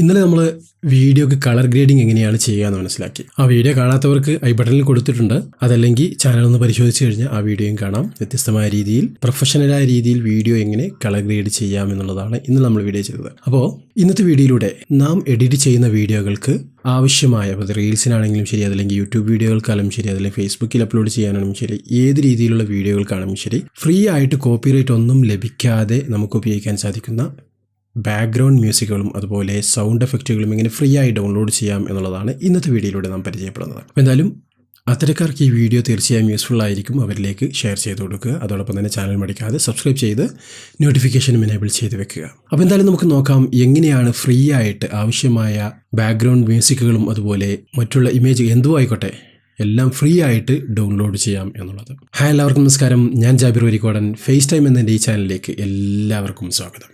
ഇന്നലെ നമ്മൾ വീഡിയോക്ക് കളർ ഗ്രേഡിംഗ് എങ്ങനെയാണ് ചെയ്യുകയെന്ന് മനസ്സിലാക്കി. ആ വീഡിയോ കാണാത്തവർക്ക് ഐ ബട്ടണിൽ കൊടുത്തിട്ടുണ്ട്. അതല്ലെങ്കിൽ ചാനൽ ഒന്ന് പരിശോധിച്ച് കഴിഞ്ഞാൽ ആ വീഡിയോയും കാണാം. വ്യത്യസ്തമായ രീതിയിൽ പ്രൊഫഷണലായ രീതിയിൽ വീഡിയോ എങ്ങനെ കളർ ഗ്രേഡ് ചെയ്യാം എന്നുള്ളതാണ് ഇന്ന് നമ്മൾ വീഡിയോ ചെയ്തത്. അപ്പോൾ ഇന്നത്തെ വീഡിയോയിലൂടെ നാം എഡിറ്റ് ചെയ്യുന്ന വീഡിയോകൾക്ക് ആവശ്യമായ റീൽസിനാണെങ്കിലും ശരി, അതല്ലെങ്കിൽ യൂട്യൂബ് വീഡിയോകൾക്കാണെങ്കിലും ശരി, അല്ലെങ്കിൽ ഫേസ്ബുക്കിൽ അപ്ലോഡ് ചെയ്യാനാണെങ്കിലും ശരി, ഏത് രീതിയിലുള്ള വീഡിയോകൾക്കാണെങ്കിലും ശരി, ഫ്രീ ആയിട്ട് കോപ്പിറൈറ്റ് ഒന്നും ലഭിക്കാതെ നമുക്ക് ഉപയോഗിക്കാൻ സാധിക്കുന്ന ബാക്ക്ഗ്രൗണ്ട് മ്യൂസിക്കുകളും അതുപോലെ സൗണ്ട് എഫക്റ്റുകളും എങ്ങനെ ഫ്രീ ആയി ഡൗൺലോഡ് ചെയ്യാം എന്നുള്ളതാണ് ഇന്നത്തെ വീഡിയോയിലൂടെ നാം പരിചയപ്പെടുന്നത്. അപ്പോൾ എന്തായാലും അത്തരക്കാർക്ക് ഈ വീഡിയോ തീർച്ചയായും യൂസ്ഫുൾ ആയിരിക്കും. അവരിലേക്ക് ഷെയർ ചെയ്ത് കൊടുക്കുക. അതോടൊപ്പം തന്നെ ചാനൽ മടിക്കാതെ സബ്സ്ക്രൈബ് ചെയ്ത് നോട്ടിഫിക്കേഷനും എനേബിൾ ചെയ്ത് വെക്കുക. അപ്പോൾ എന്തായാലും നമുക്ക് നോക്കാം എങ്ങനെയാണ് ഫ്രീ ആയിട്ട് ആവശ്യമായ ബാക്ക്ഗ്രൗണ്ട് മ്യൂസിക്കുകളും അതുപോലെ മറ്റുള്ള ഇമേജ് എന്തോ ആയിക്കോട്ടെ എല്ലാം ഫ്രീ ആയിട്ട് ഡൗൺലോഡ് ചെയ്യാം എന്നുള്ളത്. ഹായ്, എല്ലാവർക്കും നമസ്കാരം. ഞാൻ ജാബിർ വരിക്കോടൻ. ഫേസ് ടൈം എന്ന എൻ്റെ ഈ ചാനലിലേക്ക് എല്ലാവർക്കും സ്വാഗതം.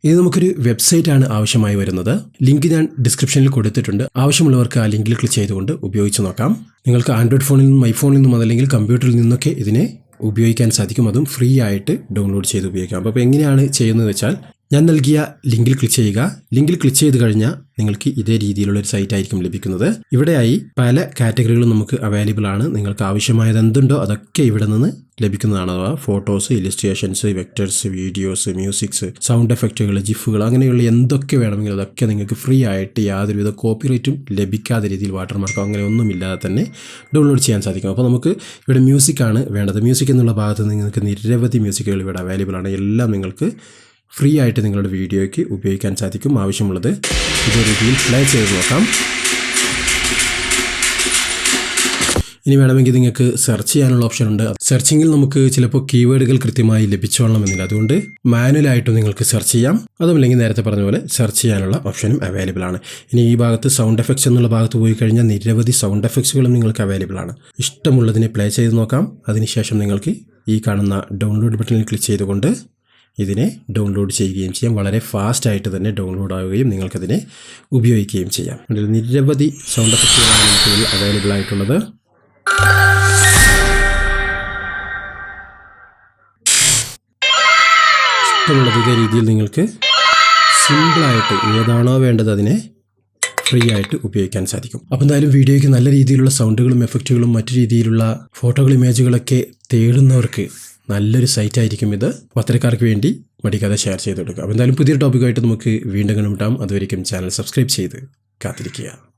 ഇത് നമുക്കൊരു വെബ്സൈറ്റാണ് ആവശ്യമായി വരുന്നത്. ലിങ്ക് ഞാൻ ഡിസ്ക്രിപ്ഷനിൽ കൊടുത്തിട്ടുണ്ട്. ആവശ്യമുള്ളവർക്ക് ആ ലിങ്കിൽ ക്ലിക്ക് ചെയ്തുകൊണ്ട് ഉപയോഗിച്ച് നോക്കാം. നിങ്ങൾക്ക് ആൻഡ്രോയിഡ് ഫോണിൽ നിന്നും ഐഫോണിൽ നിന്നും അതല്ലെങ്കിൽ കമ്പ്യൂട്ടറിൽ നിന്നൊക്കെ ഇതിനെ ഉപയോഗിക്കാൻ സാധിക്കും. അതും ഫ്രീ ആയിട്ട് ഡൗൺലോഡ് ചെയ്ത് ഉപയോഗിക്കാം. അപ്പോൾ എങ്ങനെയാണ് ചെയ്യുന്നത് വെച്ചാൽ, ഞാൻ നൽകിയ ലിങ്കിൽ ക്ലിക്ക് ചെയ്യുക. ലിങ്കിൽ ക്ലിക്ക് ചെയ്ത് കഴിഞ്ഞാൽ നിങ്ങൾക്ക് ഇതേ രീതിയിലുള്ള ഒരു സൈറ്റ് ആയിരിക്കും ലഭിക്കുന്നത്. ഇവിടെയായി പല കാറ്റഗറികളും നമുക്ക് അവൈലബിൾ ആണ്. നിങ്ങൾക്ക് ആവശ്യമായത് എന്തുണ്ടോ അതൊക്കെ ഇവിടെ നിന്ന് ലഭിക്കുന്നതാണ്. അഥവാ photos, illustrations, vectors, videos, musics, sound എഫക്റ്റുകൾ, ജിഫുകൾ, അങ്ങനെയുള്ള എന്തൊക്കെ വേണമെങ്കിലും അതൊക്കെ നിങ്ങൾക്ക് ഫ്രീ ആയിട്ട് യാതൊരുവിധ കോപ്പിറൈറ്റും ലഭിക്കാത്ത രീതിയിൽ വാട്ടർമാർക്കോ അങ്ങനെ ഒന്നുമില്ലാതെ തന്നെ ഡൗൺലോഡ് ചെയ്യാൻ സാധിക്കും. അപ്പോൾ നമുക്ക് ഇവിടെ മ്യൂസിക്കാണ് വേണ്ടത്. മ്യൂസിക് എന്നുള്ള ഭാഗത്ത് നിങ്ങൾക്ക് നിരവധി മ്യൂസിക്കുകൾ ഇവിടെ അവൈലബിൾ ആണ്. എല്ലാം നിങ്ങൾക്ക് ഫ്രീ ആയിട്ട് നിങ്ങളുടെ വീഡിയോയ്ക്ക് ഉപയോഗിക്കാൻ സാധിക്കും. ആവശ്യമുള്ളത് ഇതേ രീതിയിൽ പ്ലേ ചെയ്ത് നോക്കാം. ഇനി വേണമെങ്കിൽ നിങ്ങൾക്ക് സെർച്ച് ചെയ്യാനുള്ള ഓപ്ഷൻ ഉണ്ട്. സെർച്ചിങ്ങിൽ നമുക്ക് ചിലപ്പോൾ കീവേഡുകൾ കൃത്യമായി ലഭിച്ചോളണമെന്നില്ല. അതുകൊണ്ട് മാനുവലായിട്ടും നിങ്ങൾക്ക് സെർച്ച് ചെയ്യാം. അതുമല്ലെങ്കിൽ നേരത്തെ പറഞ്ഞ പോലെ സെർച്ച് ചെയ്യാനുള്ള ഓപ്ഷനും അവൈലബിൾ ആണ്. ഇനി ഈ ഭാഗത്ത് സൗണ്ട് എഫക്ട്സ് എന്നുള്ള ഭാഗത്ത് പോയി കഴിഞ്ഞാൽ നിരവധി സൗണ്ട് എഫക്ട്സുകളും നിങ്ങൾക്ക് അവൈലബിൾ ആണ്. ഇഷ്ടമുള്ളതിനെ പ്ലേ ചെയ്ത് നോക്കാം. അതിനുശേഷം നിങ്ങൾക്ക് ഈ കാണുന്ന ഡൗൺലോഡ് ബട്ടണിൽ ക്ലിക്ക് ചെയ്തുകൊണ്ട് ഇതിനെ ഡൗൺലോഡ് ചെയ്യുകയും ചെയ്യാം. വളരെ ഫാസ്റ്റായിട്ട് തന്നെ ഡൗൺലോഡ് ആവുകയും നിങ്ങൾക്കതിനെ ഉപയോഗിക്കുകയും ചെയ്യാം. നിരവധി സൗണ്ട് എഫക്റ്റുകളാണ് നമുക്ക് ഇതിൽ അവൈലബിൾ ആയിട്ടുള്ളത്. ഇഷ്ടമുള്ളത് ഇതേ രീതിയിൽ നിങ്ങൾക്ക് സിമ്പിളായിട്ട് ഏതാണോ വേണ്ടത് അതിനെ ഫ്രീ ആയിട്ട് ഉപയോഗിക്കാൻ സാധിക്കും. അപ്പോൾ എന്തായാലും വീഡിയോയ്ക്ക് നല്ല രീതിയിലുള്ള സൗണ്ടുകളും എഫക്റ്റുകളും മറ്റു രീതിയിലുള്ള ഫോട്ടോകൾ, ഇമേജുകളൊക്കെ തേടുന്നവർക്ക് നല്ലൊരു സൈറ്റ് ആയിരിക്കും ഇത്. അത്തരക്കാർക്ക് വേണ്ടി മടിക്കാതെ ഷെയർ ചെയ്ത് കൊടുക്കുക. അപ്പോൾ എന്തായാലും പുതിയൊരു ടോപ്പിക്കായിട്ട് നമുക്ക് വീണ്ടും കണ്ടുമുട്ടാം. അതുവരെയും ചാനൽ സബ്സ്ക്രൈബ് ചെയ്ത് കാത്തിരിക്കുക.